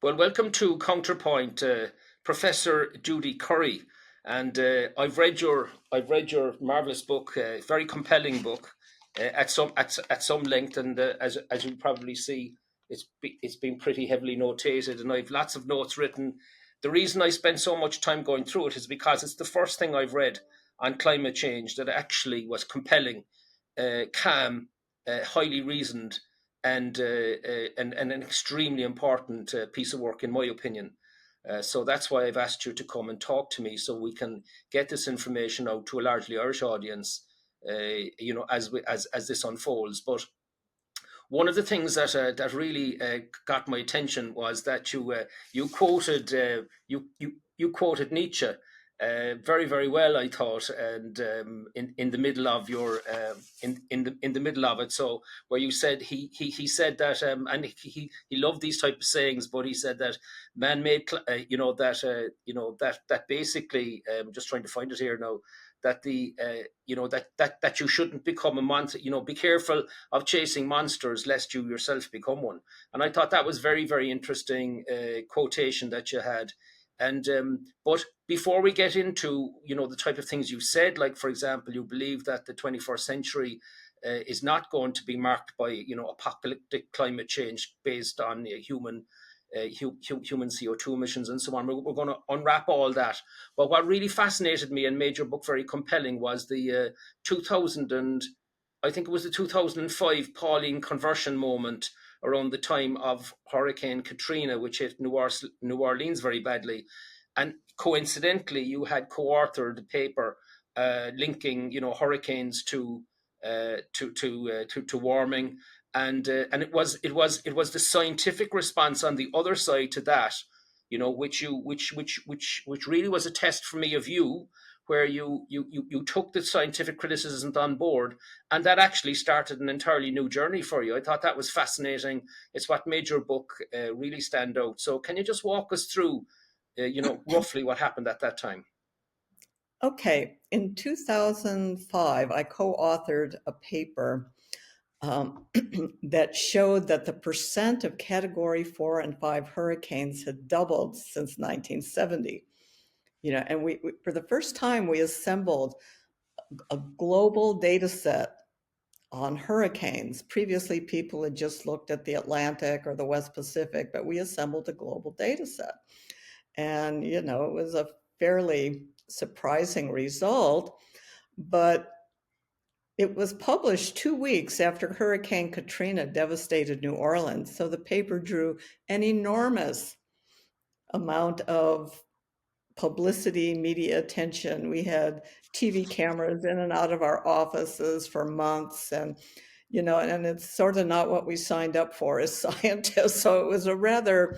Well, welcome to Counterpoint, Professor Judith Curry, and I've read your marvelous book, very compelling book, at some length, and as you probably see, it's been pretty heavily notated, and I've lots of notes written. The reason I spent so much time going through it is because it's the first thing I've read on climate change that actually was compelling, calm, highly reasoned, and an extremely important piece of work, in my opinion. So that's why I've asked you to come and talk to me, so we can get this information out to a largely Irish audience, as this unfolds. But one of the things that really got my attention was that you quoted Nietzsche very, very well, I thought, and in the middle of your in the middle of it. So where you said he said that, and he loved these type of sayings, but he said that man-made, that basically, just trying to find it here now, that that you shouldn't become a monster. Be careful of chasing monsters lest you yourself become one. And I thought that was very, very interesting quotation that you had. And but before we get into the type of things you said, like for example, you believe that the 21st century is not going to be marked by apocalyptic climate change based on human CO2 emissions and so on. We're going to unwrap all that. But what really fascinated me and made your book very compelling was the 2000 and I think it was the 2005 Pauline conversion moment around the time of Hurricane Katrina, which hit New Orleans very badly. And coincidentally, you had co-authored a paper linking, hurricanes to warming, and it was the scientific response on the other side to that, which really was a test for me of you, where you took the scientific criticisms on board, and that actually started an entirely new journey for you. I thought that was fascinating. It's what made your book really stand out. So can you just walk us through, roughly what happened at that time? Okay, in 2005, I co-authored a paper that showed that the percent of Category 4 and 5 hurricanes had doubled since 1970. And we for the first time, we assembled a global data set on hurricanes. Previously, people had just looked at the Atlantic or the West Pacific, but we assembled a global data set. And, it was a fairly surprising result, but it was published 2 weeks after Hurricane Katrina devastated New Orleans. So the paper drew an enormous amount of publicity, media attention. We had TV cameras in and out of our offices for months, and it's sort of not what we signed up for as scientists. So it was a rather,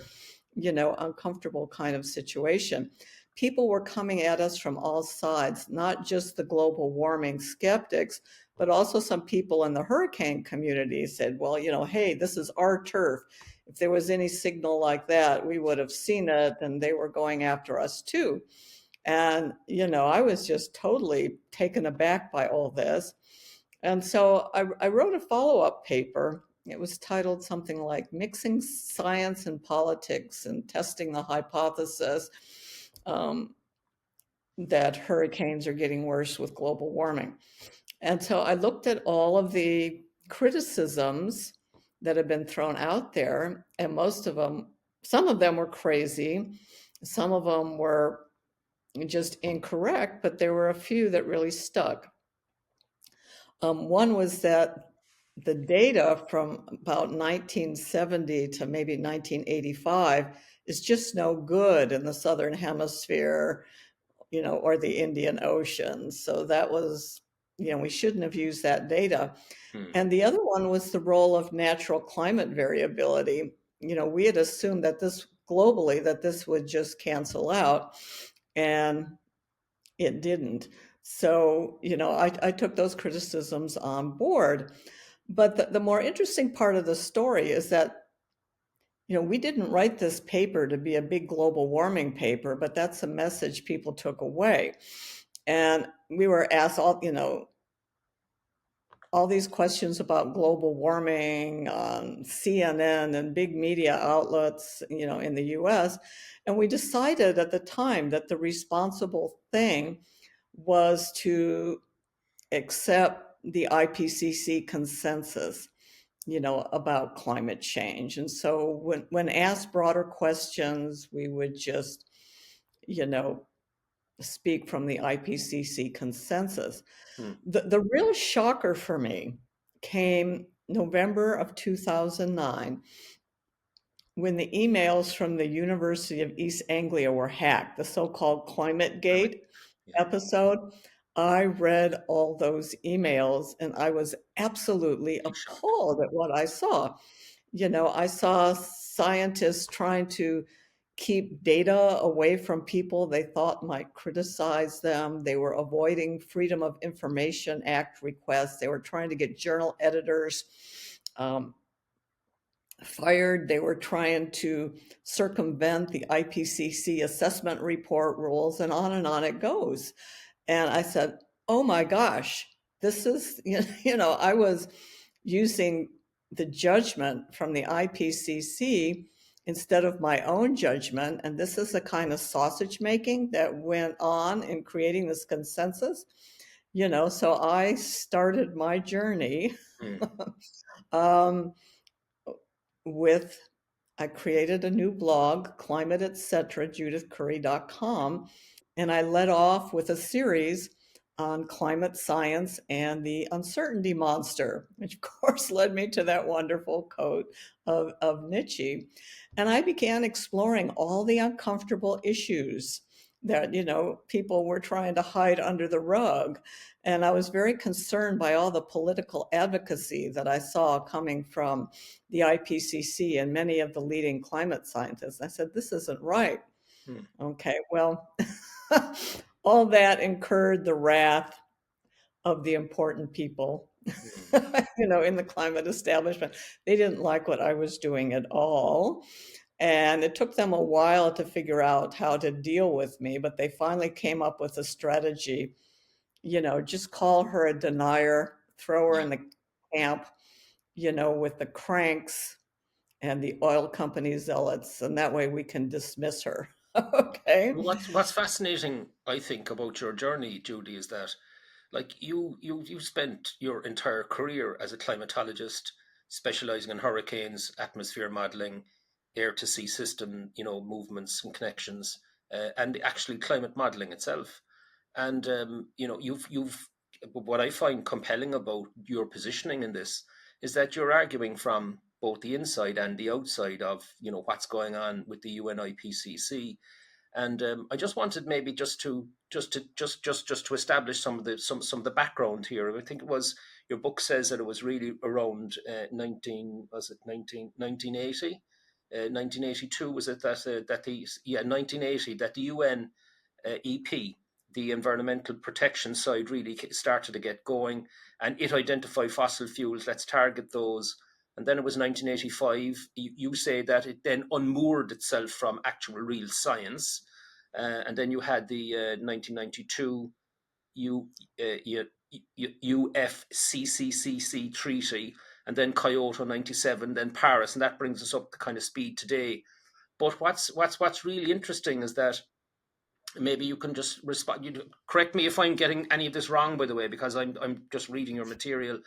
uncomfortable kind of situation. People were coming at us from all sides, not just the global warming skeptics, but also some people in the hurricane community said, well, hey, this is our turf. If there was any signal like that, we would have seen it, and they were going after us too. And, I was just totally taken aback by all this. And so I wrote a follow-up paper. It was titled something like Mixing Science and Politics and Testing the Hypothesis that hurricanes are getting worse with global warming. And so I looked at all of the criticisms that have been thrown out there, and some of them were crazy, some of them were just incorrect, but there were a few that really stuck. One was that the data from about 1970 to maybe 1985 is just no good in the Southern Hemisphere, or the Indian Ocean. So that was, we shouldn't have used that data. And the other one was the role of natural climate variability. We had assumed that globally, that this would just cancel out, and it didn't. So, I took those criticisms on board. But the more interesting part of the story is that, we didn't write this paper to be a big global warming paper, but that's a message people took away. And we were asked all, all these questions about global warming on CNN and big media outlets, in the US. And we decided at the time that the responsible thing was to accept the IPCC consensus, about climate change. And so when asked broader questions, we would just, you know, speak from the IPCC consensus. Hmm. The real shocker for me came November of 2009 when the emails from the University of East Anglia were hacked, the so-called Climate Climate. Gate Yeah. episode. I read all those emails and I was absolutely Big shock. appalled at what I saw. I saw scientists trying to keep data away from people they thought might criticize them. They were avoiding Freedom of Information Act requests. They were trying to get journal editors um, fired. They were trying to circumvent the IPCC assessment report rules, and on it goes. And I said, oh my gosh, this is, I was using the judgment from the IPCC instead of my own judgment. And this is the kind of sausage making that went on in creating this consensus. So I started my journey Hmm. um, with I created a new blog, Climate Etc., judithcurry.com, and I led off with a series on climate science and the uncertainty monster, which of course led me to that wonderful quote of Nietzsche. And I began exploring all the uncomfortable issues that, people were trying to hide under the rug. And I was very concerned by all the political advocacy that I saw coming from the IPCC and many of the leading climate scientists. I said, this isn't right. Hmm. Okay, well, all that incurred the wrath of the important people, Hmm. in the climate establishment. They didn't like what I was doing at all. And it took them a while to figure out how to deal with me, but they finally came up with a strategy. Just call her a denier, throw her Yeah. in the camp, with the cranks and the oil company zealots, and that way we can dismiss her. Okay. What's fascinating, I think, about your journey, Judy, is that like you spent your entire career as a climatologist, specializing in hurricanes, atmosphere modeling, air to sea system, movements and connections, and actually climate modeling itself. And you've what I find compelling about your positioning in this is that you're arguing from both the inside and the outside of what's going on with the UNIPCC. And I just wanted maybe just to establish some of the background here. I think it was your book says that it was really around 1980, 1982 was it that the 1980 that the UN EP, the environmental protection side, really started to get going, and it identified fossil fuels. Let's target those. And then it was 1985. You say that it then unmoored itself from actual real science. And then you had the 1992 U, UFCCC treaty, and then Kyoto 97, then Paris, and that brings us up to kind of speed today. But what's really interesting is that maybe you can just respond. You correct me if I'm getting any of this wrong, by the way, because I'm just reading your material,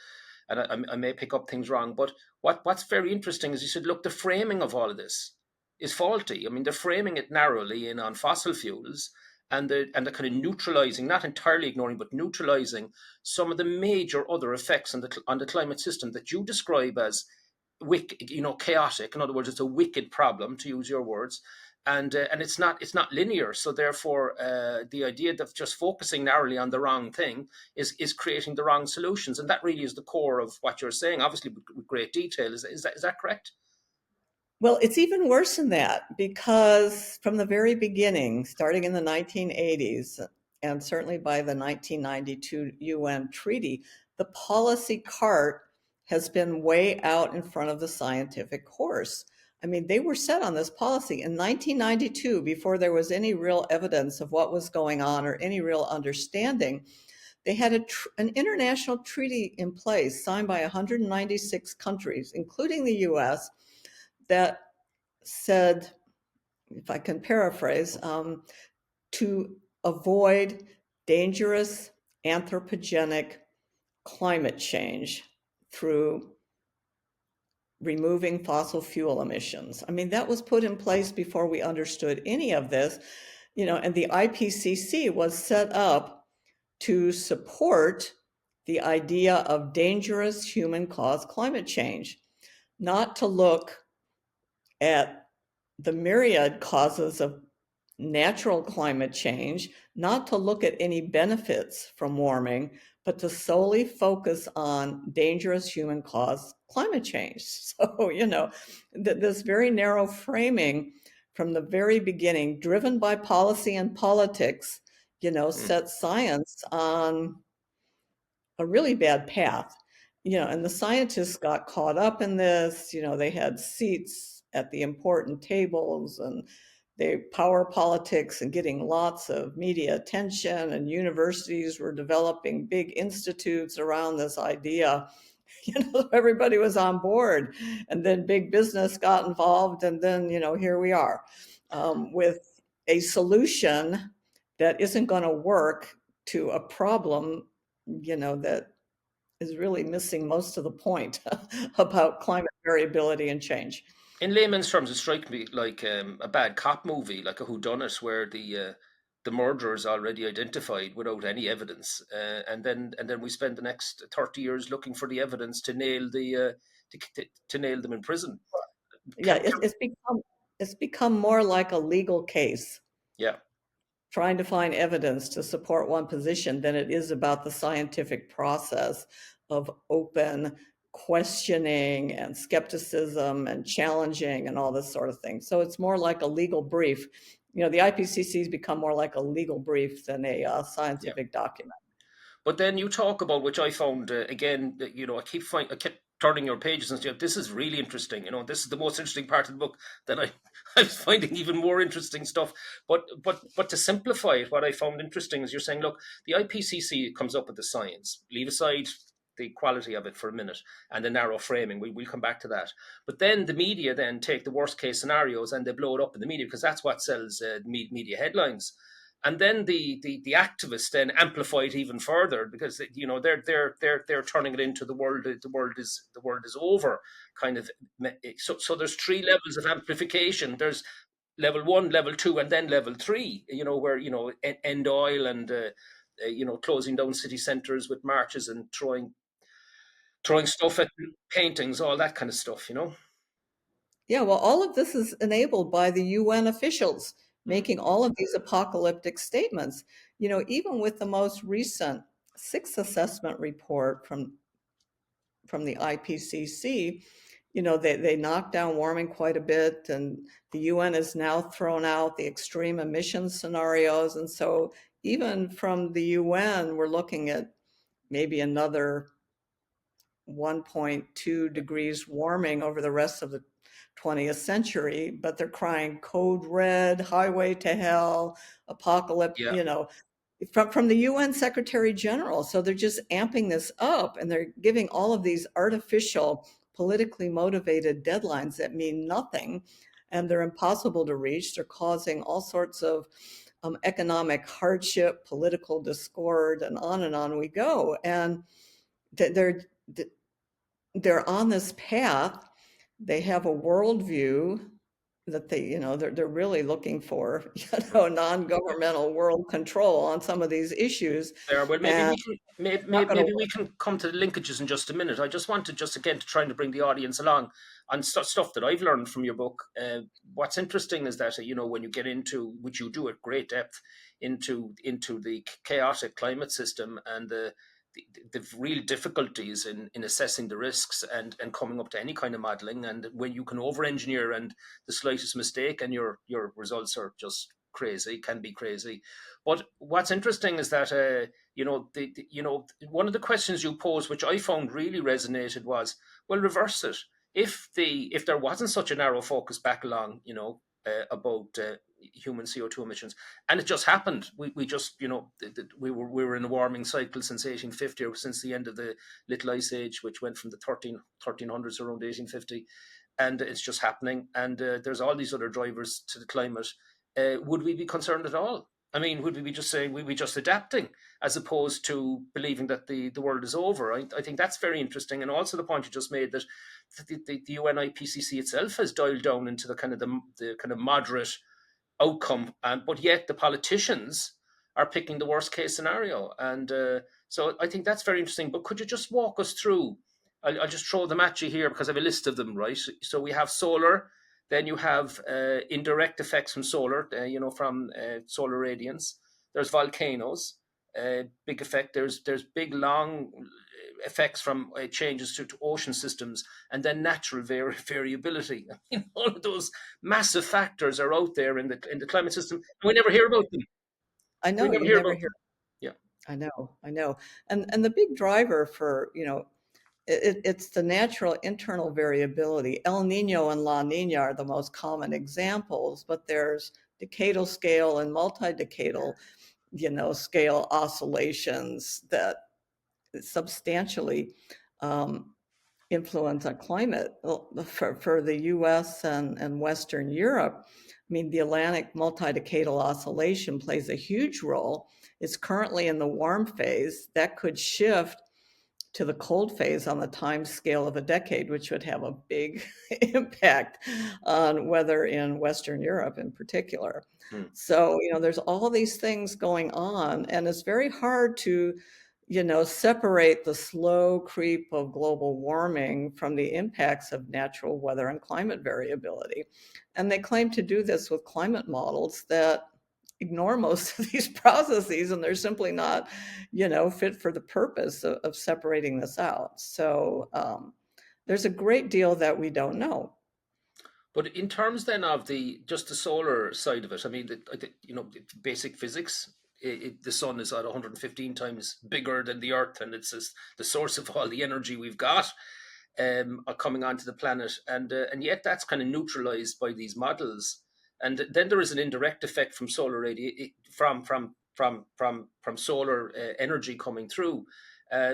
and I may pick up things wrong. But what's very interesting is you said, look, the framing of all of this is faulty. I mean, they're framing it narrowly in on fossil fuels, and the kind of neutralizing, not entirely ignoring, but neutralizing some of the major other effects on the climate system that you describe as wicked, chaotic. In other words, it's a wicked problem, to use your words, and it's not linear. So therefore, the idea of just focusing narrowly on the wrong thing is creating the wrong solutions, and that really is the core of what you're saying. Obviously, with great detail. Is that correct? Well, it's even worse than that because from the very beginning, starting in the 1980s, and certainly by the 1992 UN treaty, the policy cart has been way out in front of the scientific horse. I mean, they were set on this policy in 1992 before there was any real evidence of what was going on or any real understanding. they had an international treaty in place signed by 196 countries, including the US, that said, if I can paraphrase, to avoid dangerous anthropogenic climate change through removing fossil fuel emissions. I mean, that was put in place before we understood any of this, and the IPCC was set up to support the idea of dangerous human-caused climate change, not to look at the myriad causes of natural climate change, not to look at any benefits from warming, but to solely focus on dangerous human-caused climate change. So, this very narrow framing from the very beginning, driven by policy and politics, set science on a really bad path. And the scientists got caught up in this. They had seats at the important tables, and they power politics and getting lots of media attention, and universities were developing big institutes around this idea. Everybody was on board, and then big business got involved, and then here we are, with a solution that isn't going to work to a problem that is really missing most of the point about climate variability and change. In layman's terms, it strikes me like a bad cop movie, like a whodunit, where the murderer is already identified without any evidence, and then we spend the next 30 years looking for the evidence to nail to nail them in prison. Yeah, it's become more like a legal case, Yeah, trying to find evidence to support one position, than it is about the scientific process of open questioning and skepticism and challenging and all this sort of thing. So it's more like a legal brief. The IPCC has become more like a legal brief than a yeah. scientific document. But then you talk about, which I found again, I kept turning your pages and saying, this is really interesting. This is the most interesting part of the book that I was finding even more interesting stuff. But to simplify it, what I found interesting is you're saying, look, the IPCC comes up with the science. Leave aside the quality of it for a minute and the narrow framing. We'll come back to that. But then the media then take the worst case scenarios and they blow it up in the media because that's what sells media headlines. And then the activists then amplify it even further because they're turning it into the world is over kind of. So there's three levels of amplification. There's level 1, level 2, and then level 3. Where end oil and closing down city centres with marches and throwing stuff at paintings, all that kind of stuff. Yeah, well, all of this is enabled by the UN officials Mm. making all of these apocalyptic statements. Even with the most recent sixth assessment report from the IPCC, they knocked down warming quite a bit, and the UN has now thrown out the extreme emissions scenarios. And so even from the UN, we're looking at maybe another 1.2 degrees warming over the rest of the 20th century, but they're crying code red, highway to hell, apocalypse, Yeah. from the UN Secretary General. So they're just amping this up, and they're giving all of these artificial, politically motivated deadlines that mean nothing, and they're impossible to reach. They're causing all sorts of economic hardship, political discord, and on we go. And they're they're on this path. They have a worldview that they're really looking for, non-governmental world control on some of these issues, There. Well, maybe and we can maybe, not going to maybe work. we can come to the linkages in just a minute. I just wanted just again to trying to bring the audience along on stuff that I've learned from your book. What's interesting is that when you get into, which you do at great depth, into the chaotic climate system and the real difficulties in assessing the risks and coming up to any kind of modeling, and when you can over engineer and the slightest mistake and your results are just crazy, can be crazy. But what's interesting is that one of the questions you posed, which I found really resonated, was, well, reverse it. If there wasn't such a narrow focus back along, about human CO2 emissions, and it just happened. We just, we were in a warming cycle since 1850, or since the end of the Little Ice Age, which went from the 1300s around 1850, and it's just happening. And there's all these other drivers to the climate. Would we be concerned at all? I mean, would we be just saying we just adapting, as opposed to believing that the world is over? I think that's very interesting, and also the point you just made that the UN IPCC itself has dialed down into the kind of moderate outcome, but yet the politicians are picking the worst case scenario, and so I think that's very interesting. But could you just walk us through? I'll just throw them at you here because I have a list of them, right? So we have solar, then you have indirect effects from solar, from solar radiance. There's volcanoes, big effect. There's big long effects from changes to ocean systems, and then natural variability. I mean, all of those massive factors are out there in the climate system. We never hear about them. I We know never you hear never about hear. them. Yeah. I know. And the big driver for, it's the natural internal variability. El Nino and La Nina are the most common examples, but there's decadal scale and multi-decadal, scale oscillations that substantially influence on climate. For the US and Western Europe, I mean, the Atlantic multi-decadal oscillation plays a huge role. It's currently in the warm phase. That could shift to the cold phase on the time scale of a decade, which would have a big impact on weather in Western Europe in particular. Hmm. So, there's all these things going on, and it's very hard to, separate the slow creep of global warming from the impacts of natural weather and climate variability. And they claim to do this with climate models that ignore most of these processes, and they're simply not, fit for the purpose of separating this out. So there's a great deal that we don't know. But in terms then of just the solar side of it, I mean, basic physics. The sun is at 115 times bigger than the Earth, and it's the source of all the energy we've got coming onto the planet, and yet that's kind of neutralized by these models. And then there is an indirect effect from solar from solar energy coming through,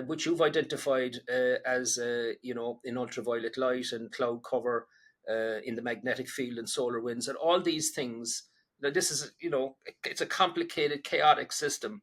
which you've identified as in ultraviolet light and cloud cover, in the magnetic field and solar winds, and all these things. Now, this is it's a complicated, chaotic system,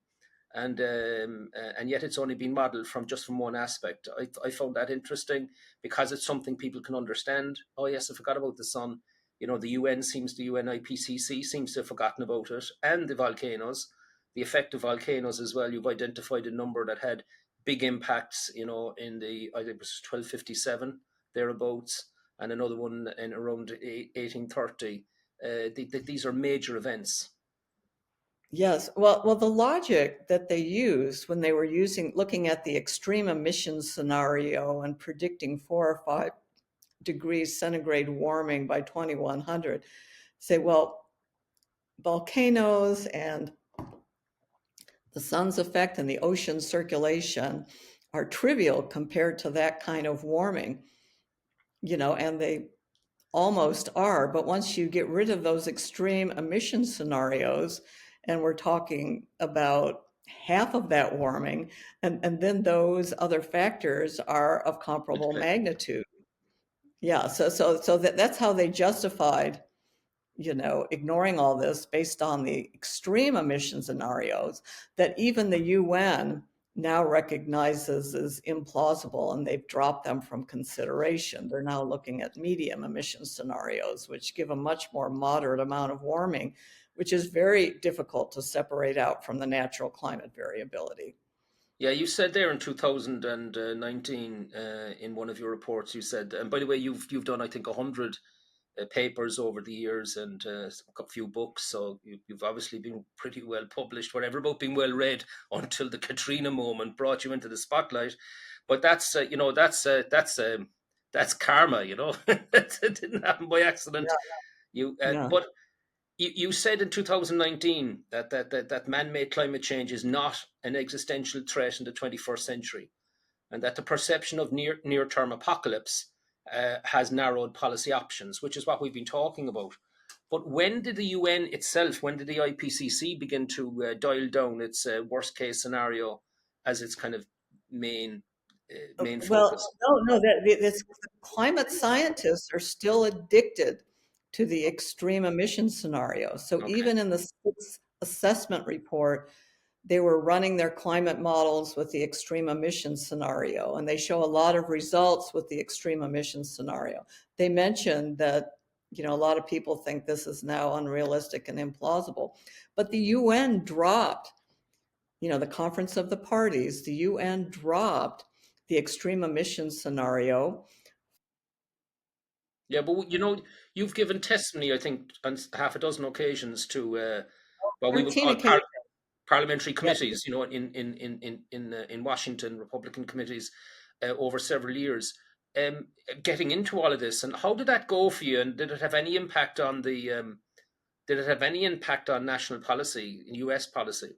and yet it's only been modeled from one aspect. I found that interesting because it's something people can understand. Oh yes, I forgot about the sun. The UN IPCC seems to have forgotten about it, and the volcanoes, the effect of volcanoes as well. You've identified a number that had big impacts, in I think it was 1257 thereabouts, and another one in around 1830. These are major events. Yes. Well, the logic that they used when they were looking at the extreme emissions scenario and predicting 4 or 5 degrees centigrade warming by 2100, say, well, volcanoes and the sun's effect and the ocean circulation are trivial compared to that kind of warming, and they almost are. But once you get rid of those extreme emission scenarios, and we're talking about half of that warming, and then those other factors are of comparable magnitude. Yeah, so that's how they justified, ignoring all this based on the extreme emission scenarios that even the UN now recognizes as implausible, and they've dropped them from consideration. They're now looking at medium emission scenarios, which give a much more moderate amount of warming, which is very difficult to separate out from the natural climate variability. Yeah, you said there in 2019, in one of your reports, you said, and by the way, you've done I think 100 papers over the years, and a few books, so you've obviously been pretty well published, whatever about being well read, until the Katrina moment brought you into the spotlight. But that's that's karma, That didn't happen by accident. Yeah. But you said in 2019 that man-made climate change is not an existential threat in the 21st century, and that the perception of near-term apocalypse has narrowed policy options, which is what we've been talking about. But when did the UN itself, when did the IPCC begin to dial down its worst case scenario as its kind of main main Well, focus? no, the climate scientists are still addicted to the extreme emission scenario. So Okay. even in the sixth assessment report, they were running their climate models with the extreme emissions scenario, and they show a lot of results with the extreme emissions scenario. They mentioned that, a lot of people think this is now unrealistic and implausible, but the UN dropped, the Conference of the Parties, the UN dropped the extreme emissions scenario. Yeah, but you've given testimony, I think, on half a dozen occasions to what we would 13 call occasions. parliamentary Yeah, committees, in Washington, Republican committees over several years, getting into all of this. And how did that go for you? And did it have any impact on the did it have any impact on national policy, U.S. policy?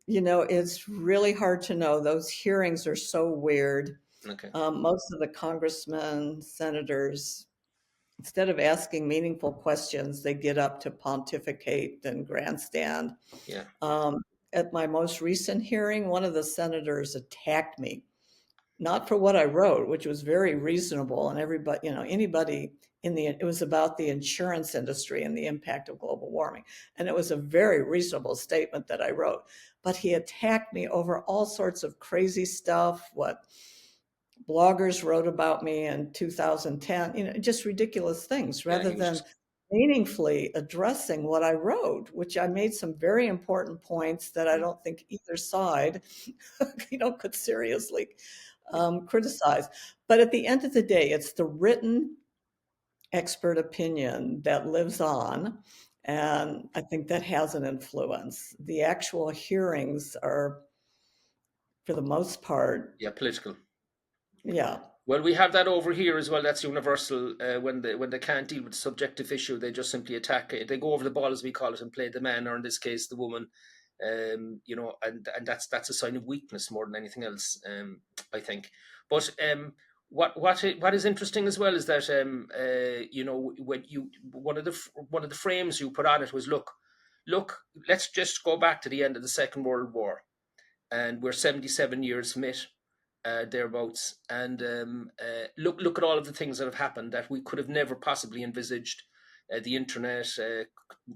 it's really hard to know. Those hearings are so weird. Okay, Most of the congressmen, senators, instead of asking meaningful questions, they get up to pontificate and grandstand. yeah, Um, at my most recent hearing, one of the senators attacked me, not for what I wrote, which was very reasonable, and everybody, anybody it was about the insurance industry and the impact of global warming. And it was a very reasonable statement that I wrote. But he attacked me over all sorts of crazy stuff, what bloggers wrote about me in 2010, just ridiculous things, yeah. rather He was than just meaningfully addressing what I wrote, which I made some very important points that I mm, don't think either side, could seriously yeah, criticize. But at the end of the day, it's the written expert opinion that lives on. And I think that has an influence. The actual hearings are, for the most part, yeah, political. yeah. Well, we have that over here as well. That's universal. When they can't deal with the subjective issue, they just simply attack it. They go over the ball, as we call it, and play the man, or in this case, the woman. And that's a sign of weakness more than anything else. I think. But what is interesting as well is that when you one of the frames you put on it was look, let's just go back to the end of the Second World War, and we're 77 years from it, thereabouts. And look at all of the things that have happened that we could have never possibly envisaged. The internet,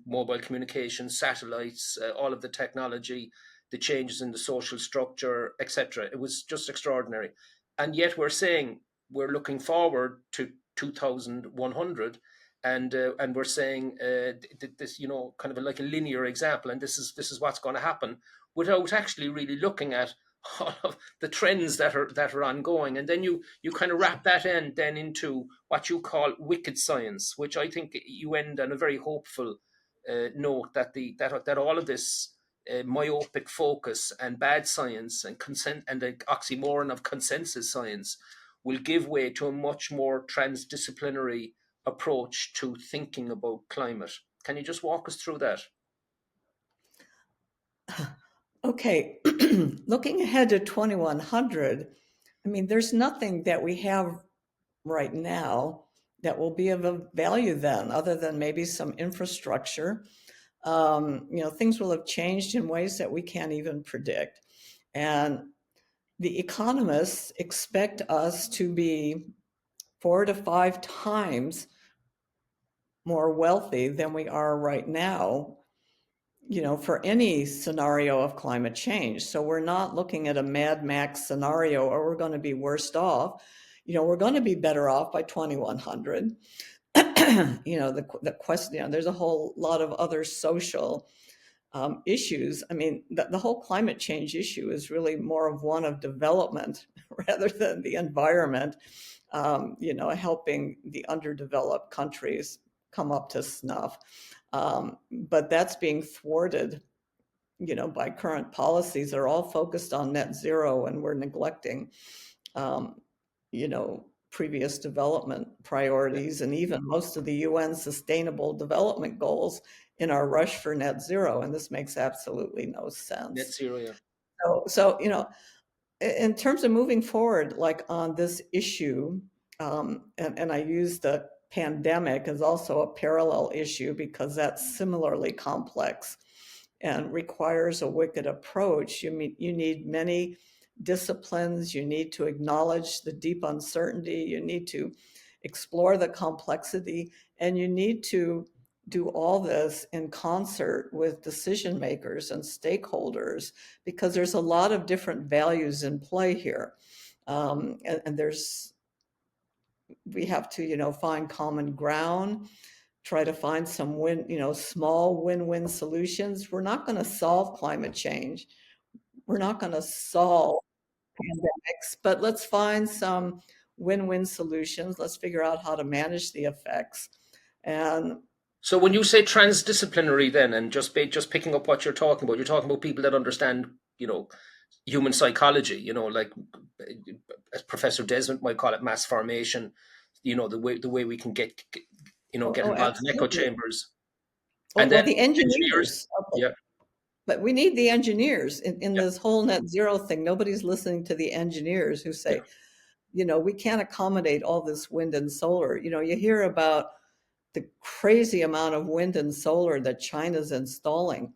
mobile communications, satellites, all of the technology, the changes in the social structure, etc. It was just extraordinary. And yet we're saying we're looking forward to 2100, and we're saying this, kind of like a linear example, and this is what's going to happen, without actually really looking at all of the trends that are ongoing. And then you kind of wrap that in then into what you call wicked science, which I think you end on a very hopeful note, that all of this myopic focus and bad science and consent and the oxymoron of consensus science will give way to a much more transdisciplinary approach to thinking about climate. Can you just walk us through that? Okay, looking ahead to 2100, I mean, there's nothing that we have right now that will be of a value then, other than maybe some infrastructure. Things will have changed in ways that we can't even predict. And the economists expect us to be 4 to 5 times more wealthy than we are right now, for any scenario of climate change. So we're not looking at a Mad Max scenario, or we're going to be worse off. We're going to be better off by 2100. The question, there's a whole lot of other social issues. I mean, the whole climate change issue is really more of one of development rather than the environment, helping the underdeveloped countries come up to snuff. But that's being thwarted, by current policies that are all focused on net zero, and we're neglecting, um, previous development Yeah, priorities and even most of the UN sustainable development goals in our rush for net zero. And this makes absolutely no net sense. zero. Yeah, So, in terms of moving forward, like on this issue, and I use the pandemic is also a parallel issue because that's similarly complex and requires a wicked approach. You need many disciplines. You need to acknowledge the deep uncertainty. You need to explore the complexity, and you need to do all this in concert with decision makers and stakeholders, because there's a lot of different values in play here. And we have to, find common ground, try to find some small win-win solutions. We're not going to solve climate change. We're not going to solve pandemics, but let's find some win-win solutions. Let's figure out how to manage the effects. And So when you say transdisciplinary, then, and just picking up what you're talking about people that understand, human psychology, like as Professor Desmond might call it, mass formation, the way we can get involved in echo absolutely. chambers, and Well, then the engineers. engineers, Yeah, but we need the engineers in yeah, this whole net zero thing. Nobody's listening to the engineers who yeah, say, we can't accommodate all this wind and solar. You hear about the crazy amount of wind and solar that China's installing.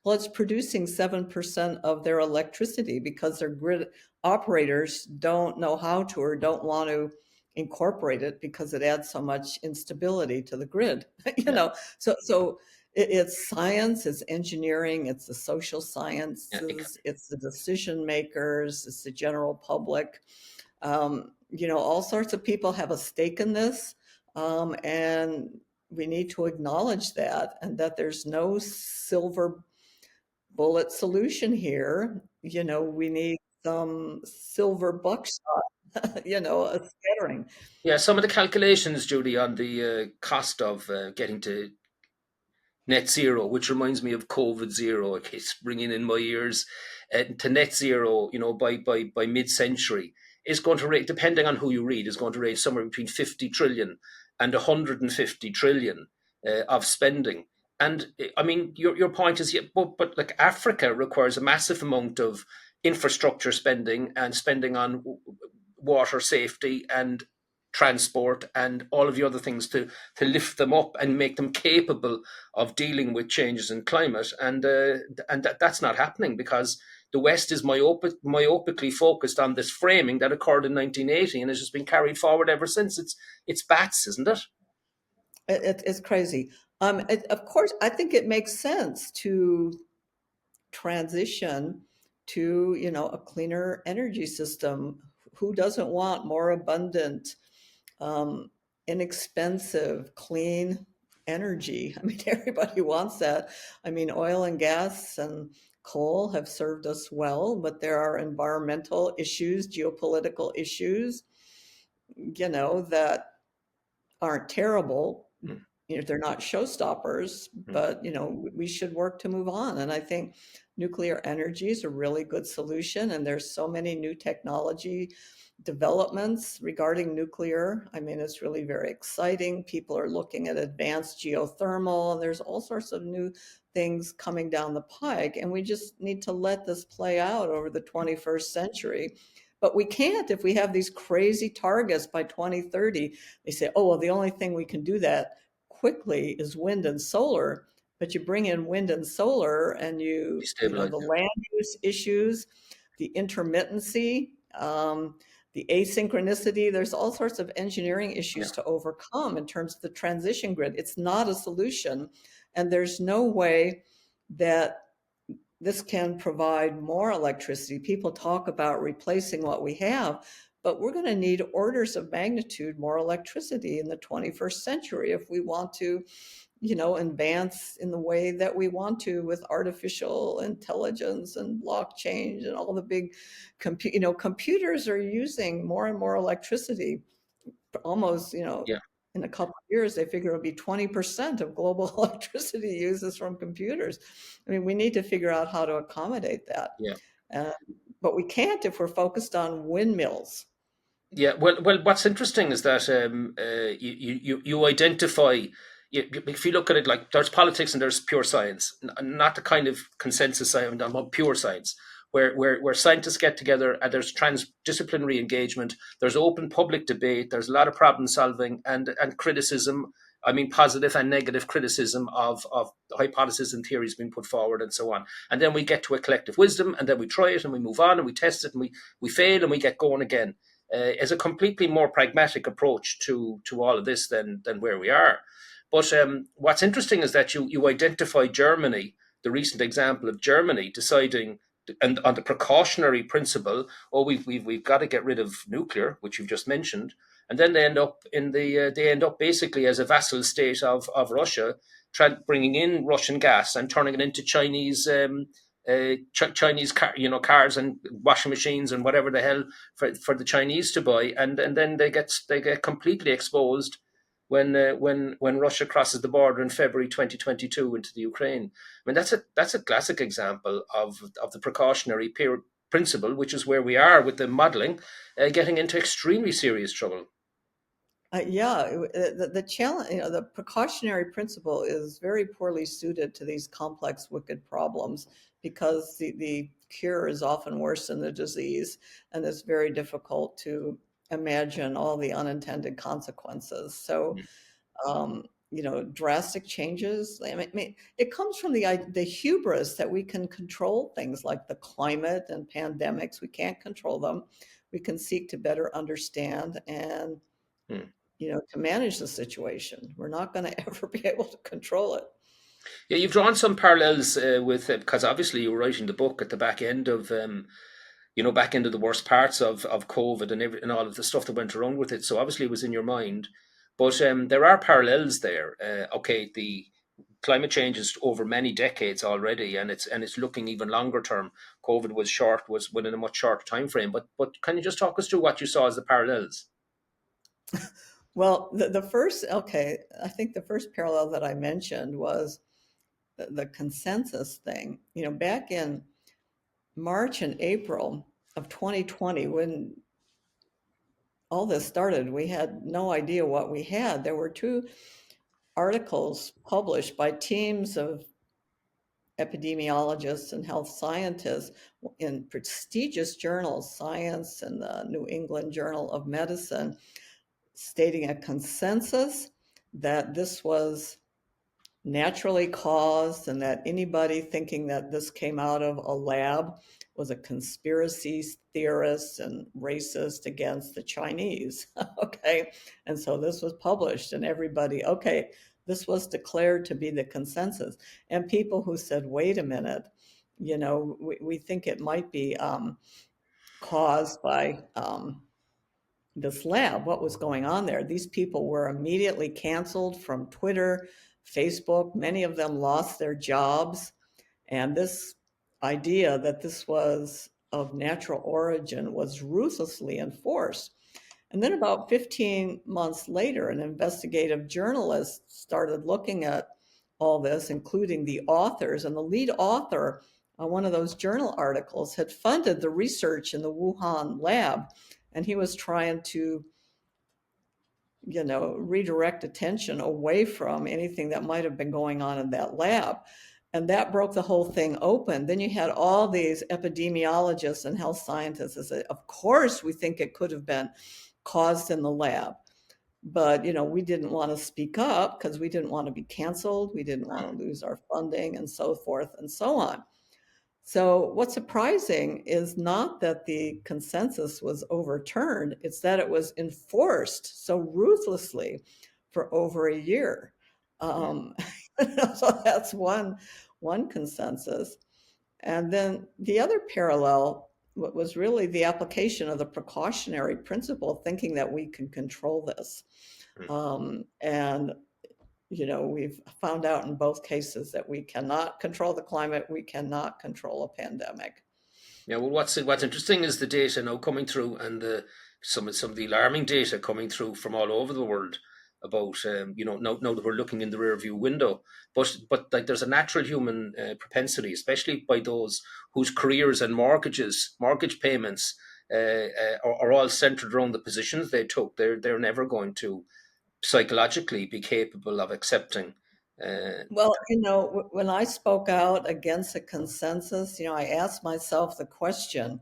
Well, it's producing 7% of their electricity because their grid operators don't know how to or don't want to incorporate it because it adds so much instability to the grid. yeah, So it's science, it's engineering, it's the social yeah. sciences, it's the decision makers, it's the general public. All sorts of people have a stake in this, and we need to acknowledge that, and that there's no silver bullet solution here. We need some silver buckshot, a scattering. Yeah, some of the calculations, Judy, on the cost of getting to net zero, which reminds me of COVID zero. It's ringing in my ears. To net zero, by mid-century, is going to rate, depending on who you read, is going to rate somewhere between 50 trillion and 150 trillion of spending. And I mean, your point is, yeah, but like Africa requires a massive amount of infrastructure spending and spending on water safety and transport and all of the other things to lift them up and make them capable of dealing with changes in climate, and that's not happening because the West is myopically focused on this framing that occurred in 1980 and has just been carried forward ever since. It's bats, isn't it? It's crazy. Of course, I think it makes sense to transition to a cleaner energy system. Who doesn't want more abundant, um, inexpensive, clean energy? I mean, everybody wants that. I mean, oil and gas and coal have served us well, but there are environmental issues, geopolitical issues, that aren't terrible. Mm, They're not showstoppers, mm. but we should work to move on. And I think nuclear energy is a really good solution. And there's so many new technology developments regarding nuclear. I mean, it's really very exciting. People are looking at advanced geothermal, and there's all sorts of new things coming down the pike. And we just need to let this play out over the 21st century. But we can't if we have these crazy targets by 2030. They say, oh, well, the only thing we can do that quickly is wind and solar. But you bring in wind and solar, and Destabilize. the land use issues, the intermittency, the asynchronicity. There's all sorts of engineering Yeah, issues to overcome in terms of the transition grid. It's not a solution, and there's no way that this can provide more electricity. People talk about replacing what we have, but we're going to need orders of magnitude more electricity in the 21st century if we want to, advance in the way that we want to with artificial intelligence and blockchain and all the big computers are using more and more electricity. Almost, yeah, in a couple of years, they figure it'll be 20% of global electricity uses from computers. I mean, we need to figure out how to accommodate that. yeah. Uh, but we can't if we're focused on windmills. Yeah, well. What's interesting is that you identify. If you look at it, like there's politics and there's pure science, not the kind of consensus I have on pure science. where scientists get together and there's transdisciplinary engagement, there's open public debate, there's a lot of problem solving and criticism. I mean, positive and negative criticism of the hypotheses and theories being put forward and so on. And then we get to a collective wisdom, and then we try it and we move on and we test it and we fail and we get going again. Is a completely more pragmatic approach to all of this than where we are. But what's interesting is that you identify Germany, the recent example of Germany deciding and on the precautionary principle, oh, we've got to get rid of nuclear, which you've just mentioned, and then they end up basically as a vassal state of Russia, bringing in Russian gas and turning it into Chinese Chinese cars and washing machines and whatever the hell for the Chinese to buy, and then they get completely exposed when Russia crosses the border in February 2022 into the Ukraine. I mean, that's a classic example of the precautionary principle, which is where we are with the modelling, getting into extremely serious trouble. The challenge, the precautionary principle is very poorly suited to these complex, wicked problems because the cure is often worse than the disease, and it's very difficult to imagine all the unintended consequences. So, drastic changes. I mean, it comes from the hubris that we can control things like the climate and pandemics. We can't control them. We can seek to better understand and to manage the situation. We're not going to ever be able to control it. Yeah, you've drawn some parallels with it because obviously you were writing the book at the back end of back into the worst parts of COVID and all of the stuff that went around with it. So obviously it was in your mind, but there are parallels there. Okay, the climate change is over many decades already, and it's looking even longer term. COVID was within a much shorter time frame. But can you just talk us through what you saw as the parallels? Well, I think the first parallel that I mentioned was the consensus thing. Back in March and April of 2020, when all this started, we had no idea what we had. There were two articles published by teams of epidemiologists and health scientists in prestigious journals, Science and the New England Journal of Medicine, stating a consensus that this was naturally caused and that anybody thinking that this came out of a lab was a conspiracy theorist and racist against the Chinese. Okay. And so this was published and this was declared to be the consensus. And people who said, wait a minute, we think it might be caused by this lab, what was going on there. These people were immediately canceled from Twitter, Facebook. Many of them lost their jobs. And this idea that this was of natural origin was ruthlessly enforced. And then about 15 months later, an investigative journalist started looking at all this, including the authors. And the lead author on one of those journal articles had funded the research in the Wuhan lab. And he was trying to, redirect attention away from anything that might have been going on in that lab. And that broke the whole thing open. Then you had all these epidemiologists and health scientists that said, of course, we think it could have been caused in the lab. But, we didn't want to speak up because we didn't want to be canceled. We didn't want to lose our funding and so forth and so on. So what's surprising is not that the consensus was overturned, it's that it was enforced so ruthlessly for over a year. So that's one consensus. And then the other parallel was really the application of the precautionary principle, thinking that we can control this. And we've found out in both cases that we cannot control the climate, we cannot control a pandemic. Yeah, well, what's interesting is the data now coming through, and some of the alarming data coming through from all over the world about now that we're looking in the rear view window, but like there's a natural human propensity, especially by those whose careers and mortgage payments are all centered around the positions they took. They're never going to psychologically be capable of accepting Well, when I spoke out against the consensus, I asked myself the question,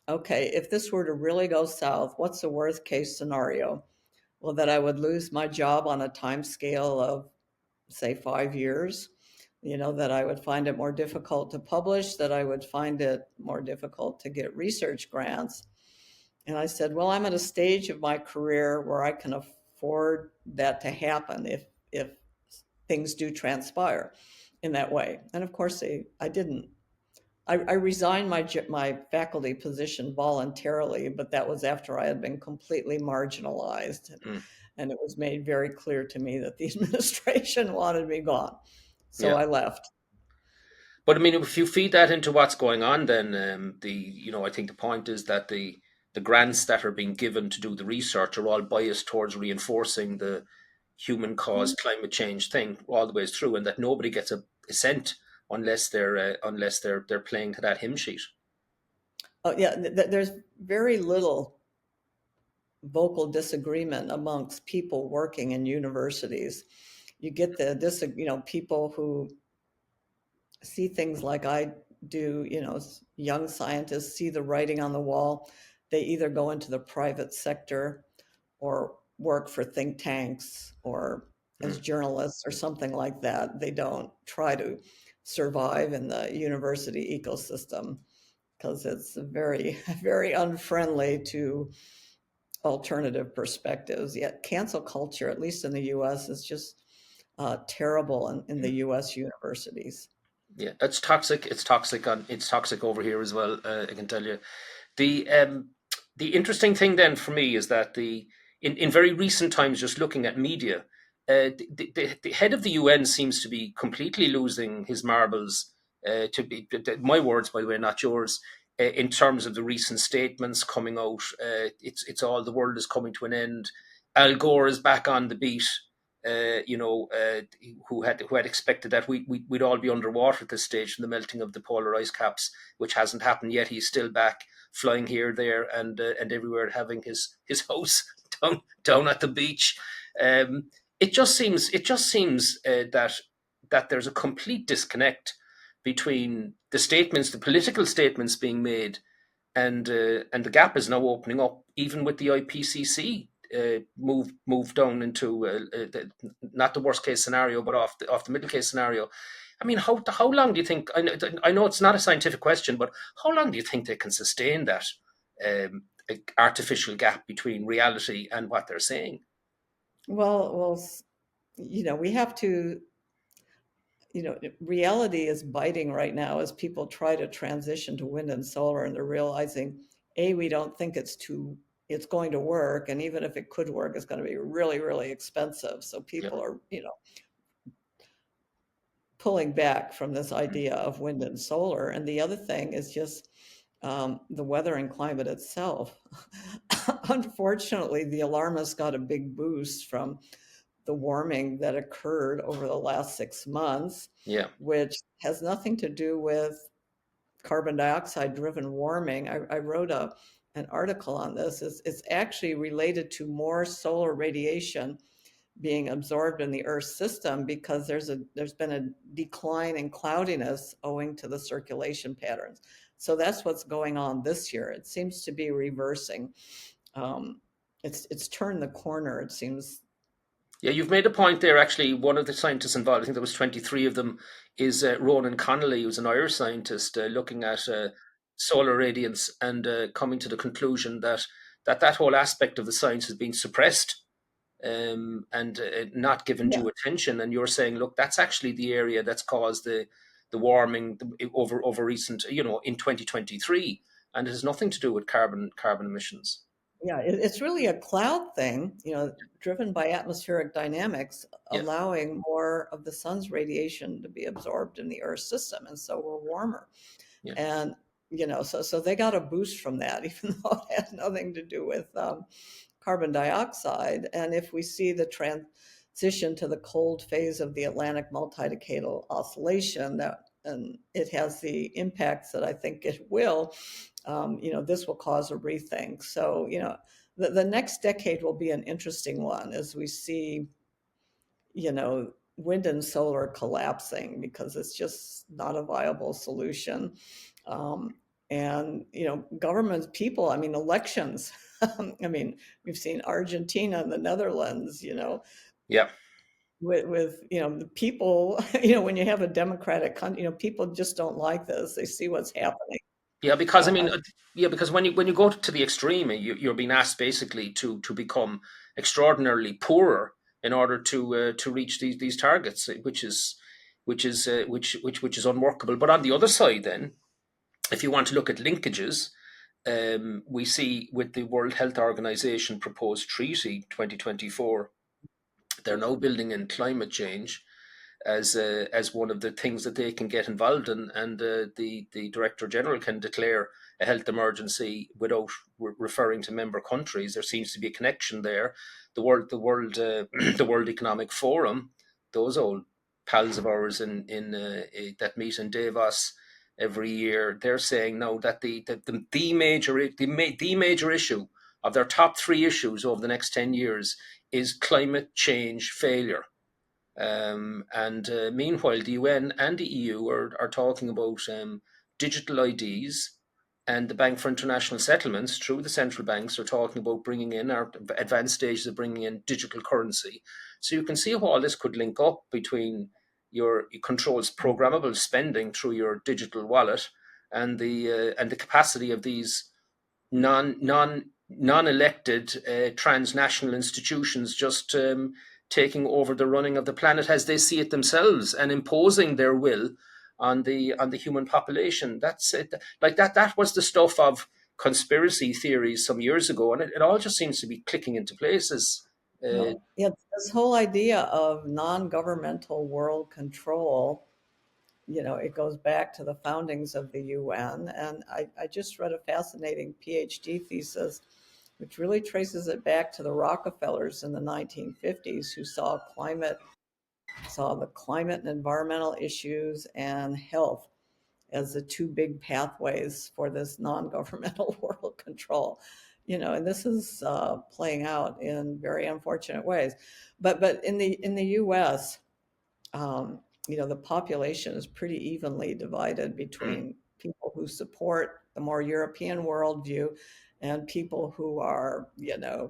okay, if this were to really go south, what's the worst case scenario? Well, that I would lose my job on a time scale of, say, 5 years, that I would find it more difficult to publish, that I would find it more difficult to get research grants. And I said, well, I'm at a stage of my career where I can afford that to happen if things do transpire in that way. And of course, I didn't. I resigned my faculty position voluntarily, but that was after I had been completely marginalized. mm, And it was made very clear to me that the administration wanted me gone. So yeah. I left. But I mean, if you feed that into what's going on, then I think the point is that the grants that are being given to do the research are all biased towards reinforcing the human caused climate change thing all the way through, and that nobody gets a cent unless they're playing to that hymn sheet. Oh, yeah, there's very little vocal disagreement amongst people working in universities. You get people who see things like I do, young scientists see the writing on the wall. They either go into the private sector or work for think tanks or as Mm. journalists or something like that. They don't try to survive in the university ecosystem because it's very, very unfriendly to alternative perspectives. Yet cancel culture, at least in the US, is just terrible in the US universities. Yeah, it's toxic. It's toxic over here as well. I can tell you. The interesting thing then for me is that in very recent times, just looking at media, the head of the UN seems to be completely losing his marbles. To be my words, by the way, not yours. In terms of the recent statements coming out, it's all the world is coming to an end. Al Gore is back on the beat. Who had expected that we'd all be underwater at this stage from the melting of the polar ice caps, which hasn't happened yet. He's still back, flying here, there, and everywhere, having his house down at the beach. It just seems that there's a complete disconnect between the political statements being made, and the gap is now opening up, even with the IPCC move down into not the worst case scenario, but off the middle case scenario. I mean, how long do you think? I know it's not a scientific question, but how long do you think they can sustain that artificial gap between reality and what they're saying? Well, we have to, reality is biting right now as people try to transition to wind and solar, and they're realizing, we don't think it's going to work, and even if it could work, it's going to be really, really expensive. So Yeah. people are, pulling back from this Mm. idea of wind and solar. And the other thing is just the weather and climate itself. Unfortunately, the alarmists got a big boost from the warming that occurred over the last 6 months, Yeah. which has nothing to do with carbon dioxide driven warming. I wrote an article on this. It's actually related to more solar radiation being absorbed in the Earth's system because there's been a decline in cloudiness owing to the circulation patterns. So that's what's going on this year. It seems to be reversing. Um, it's turned the corner. It seems. Yeah, you've made a point there. Actually, one of the scientists involved, I think there was 23 of them, is Ronan Connolly, who's an Irish scientist looking at solar radiance and coming to the conclusion that whole aspect of the science has been suppressed and not given Yeah, due attention. And you're saying, look, that's actually the area that's caused the warming over recent, in 2023, and it has nothing to do with carbon emissions. yeah, it's really a cloud thing, driven by atmospheric dynamics, Yeah, allowing more of the sun's radiation to be absorbed in the Earth's system, and so we're warmer. yeah, And so they got a boost from that, even though it had nothing to do with carbon dioxide. And if we see the transition to the cold phase of the Atlantic multidecadal oscillation, that and it has the impacts that I think it will, this will cause a rethink. So, the next decade will be an interesting one as we see, you know, wind and solar collapsing because it's just not a viable solution. Um, and, governments, people, I mean, elections. I mean, we've seen Argentina and the Netherlands, Yeah. with the people, when you have a democratic country, people just don't like this. They see what's happening. Yeah, because I mean, Uh, yeah, because when you go to the extreme, you're being asked basically to become extraordinarily poorer in order to reach these targets, which is unworkable. But on the other side, then, if you want to look at linkages, we see with the World Health Organization proposed treaty 2024, they're now building in climate change as one of the things that they can get involved in, and the director general can declare a health emergency without referring to member countries. There seems to be a connection there. The World Economic Forum, those old pals of ours in that meet in Davos every year, they're saying now that the major issue of their top three issues over the next 10 years is climate change failure. And meanwhile, the UN and the EU are talking about digital IDs, and the Bank for International Settlements, through the central banks, are talking about bringing in, our advanced stages of bringing in digital currency. So you can see how all this could link up between your controls programmable spending through your digital wallet and the capacity of these non-elected transnational institutions just taking over the running of the planet as they see it themselves and imposing their will on the human population. That's it. Like that was the stuff of conspiracy theories some years ago, and it all just seems to be clicking into places. yeah, this whole idea of non-governmental world control, it goes back to the foundings of the UN. And I just read a fascinating PhD thesis, which really traces it back to the Rockefellers in the 1950s, who saw the climate and environmental issues and health as the two big pathways for this non-governmental world control. And this is playing out in very unfortunate ways. But in the U.S., the population is pretty evenly divided Mm, between people who support the more European worldview and people who are,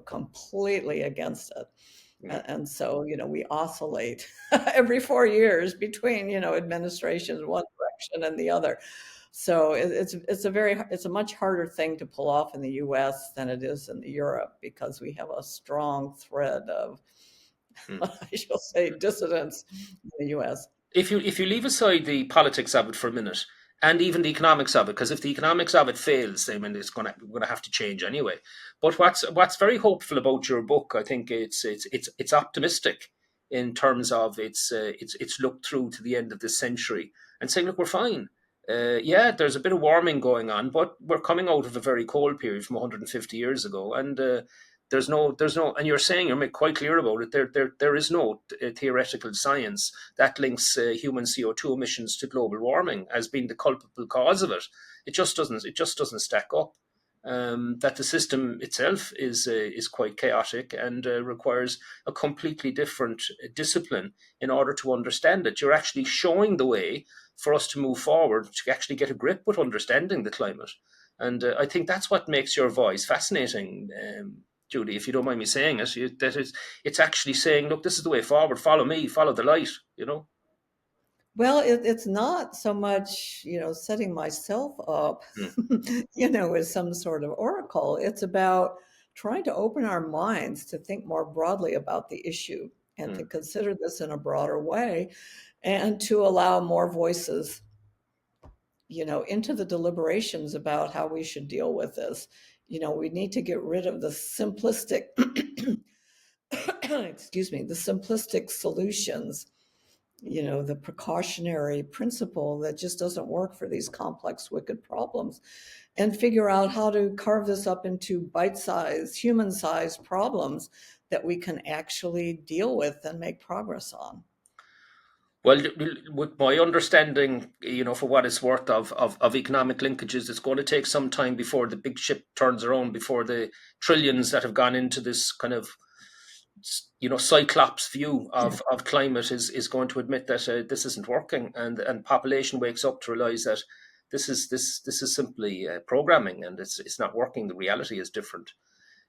completely against it. mm, And so, we oscillate every 4 years between, administrations, one direction and the other. So it's a much harder thing to pull off in the US than it is in Europe, because we have a strong thread of, mm. I shall say, dissidents in the US. If you leave aside the politics of it for a minute, and even the economics of it, because if the economics of it fails, I mean, we're gonna have to change anyway. But what's very hopeful about your book, I think it's optimistic in terms of it's looked through to the end of this century and saying, look, we're fine. Yeah, there's a bit of warming going on, but we're coming out of a very cold period from 150 years ago, and there's no, and you're quite clear about it. There is no theoretical science that links human CO2 emissions to global warming as being the culpable cause of it. It just doesn't stack up. That the system itself is quite chaotic and requires a completely different discipline in order to understand it. You're actually showing the way for us to move forward to actually get a grip with understanding the climate, and I think that's what makes your voice fascinating. Judy, if you don't mind me saying it, it's actually saying, look, this is the way forward. Follow me, follow the light. Well, it's not so much, setting myself up, Mm, as some sort of oracle. It's about trying to open our minds to think more broadly about the issue and to mm. consider this in a broader way, and to allow more voices, into the deliberations about how we should deal with this. We need to get rid of the simplistic, excuse me, the simplistic solutions, the precautionary principle that just doesn't work for these complex, wicked problems, and figure out how to carve this up into bite-sized, human-sized problems that we can actually deal with and make progress on. Well, with my understanding, for what it's worth of economic linkages, it's going to take some time before the big ship turns around, before the trillions that have gone into this kind of cyclops view of climate is going to admit that this isn't working, and population wakes up to realize that this is simply programming, and it's not working. The reality is different.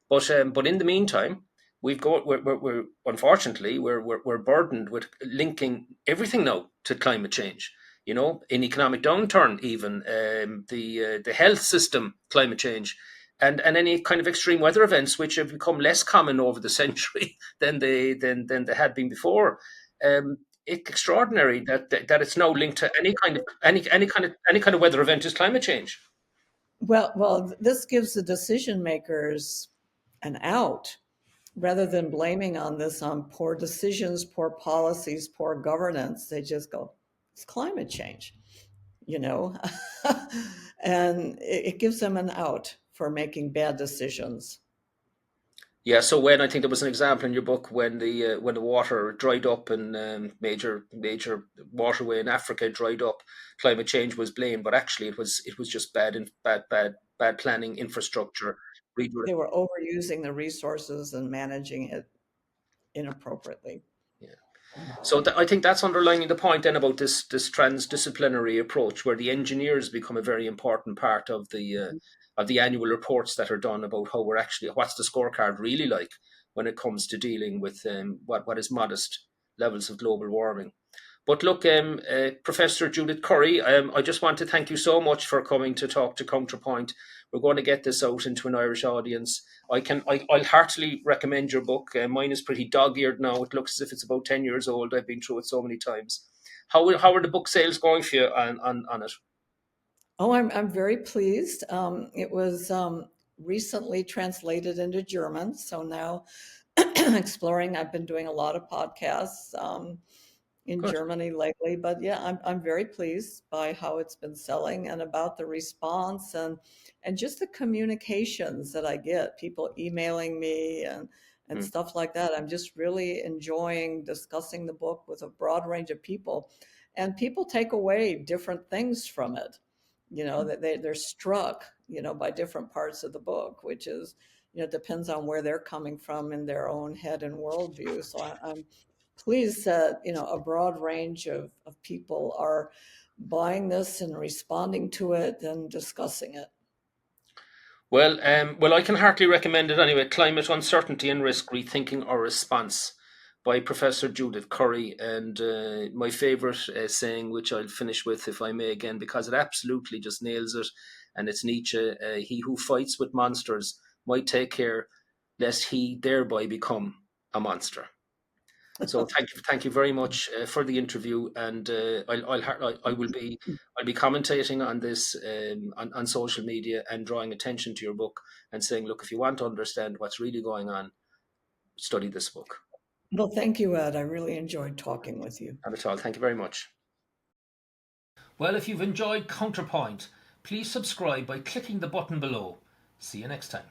But in the meantime, we're unfortunately we're burdened with linking everything now to climate change. In economic downturn, even the health system, climate change, and any kind of extreme weather events, which have become less common over the century than they had been before. It's extraordinary that it's now linked to any kind of weather event is climate change. Well, this gives the decision makers an out rather than blaming on poor decisions, poor policies, poor governance. They just go, it's climate change, you know, and it gives them an out for making bad decisions. Yeah, so when I think there was an example in your book when the water dried up and major waterway in Africa dried up, climate change was blamed, but actually it was just bad planning, infrastructure. They were overusing the resources and managing it inappropriately. Yeah. So I think that's underlining the point then about this transdisciplinary approach, where the engineers become a very important part of the annual reports that are done about how what's the scorecard really like when it comes to dealing with what is modest levels of global warming. But look, Professor Judith Curry, I just want to thank you so much for coming to talk to Counterpoint. We're going to get this out into an Irish audience. I'll heartily recommend your book. Mine is pretty dog-eared now. It looks as if it's about 10 years old. I've been through it so many times. How are the book sales going for you on it? Oh, I'm very pleased. It was recently translated into German, so now exploring. I've been doing a lot of podcasts in Good. Germany lately, but yeah, I'm very pleased by how it's been selling and about the response and just the communications that I get, people emailing me and Mm. stuff like that. I'm just really enjoying discussing the book with a broad range of people, and people take away different things from it. That they're struck, by different parts of the book, which is, depends on where they're coming from in their own head and worldview. So I'm pleased that a broad range of people are buying this and responding to it and discussing it. Well, I can heartily recommend it anyway. Climate Uncertainty and Risk: Rethinking Our Response by Professor Judith Curry. And my favourite saying, which I'll finish with, if I may again, because it absolutely just nails it, and it's Nietzsche: he who fights with monsters might take care lest he thereby become a monster. So thank you very much for the interview, and I'll be commentating on this on social media and drawing attention to your book and saying, look, if you want to understand what's really going on, study this book. Well, thank you, Ed. I really enjoyed talking with you. Not at all. Thank you very much. Well, if you've enjoyed Counterpoint, please subscribe by clicking the button below. See you next time.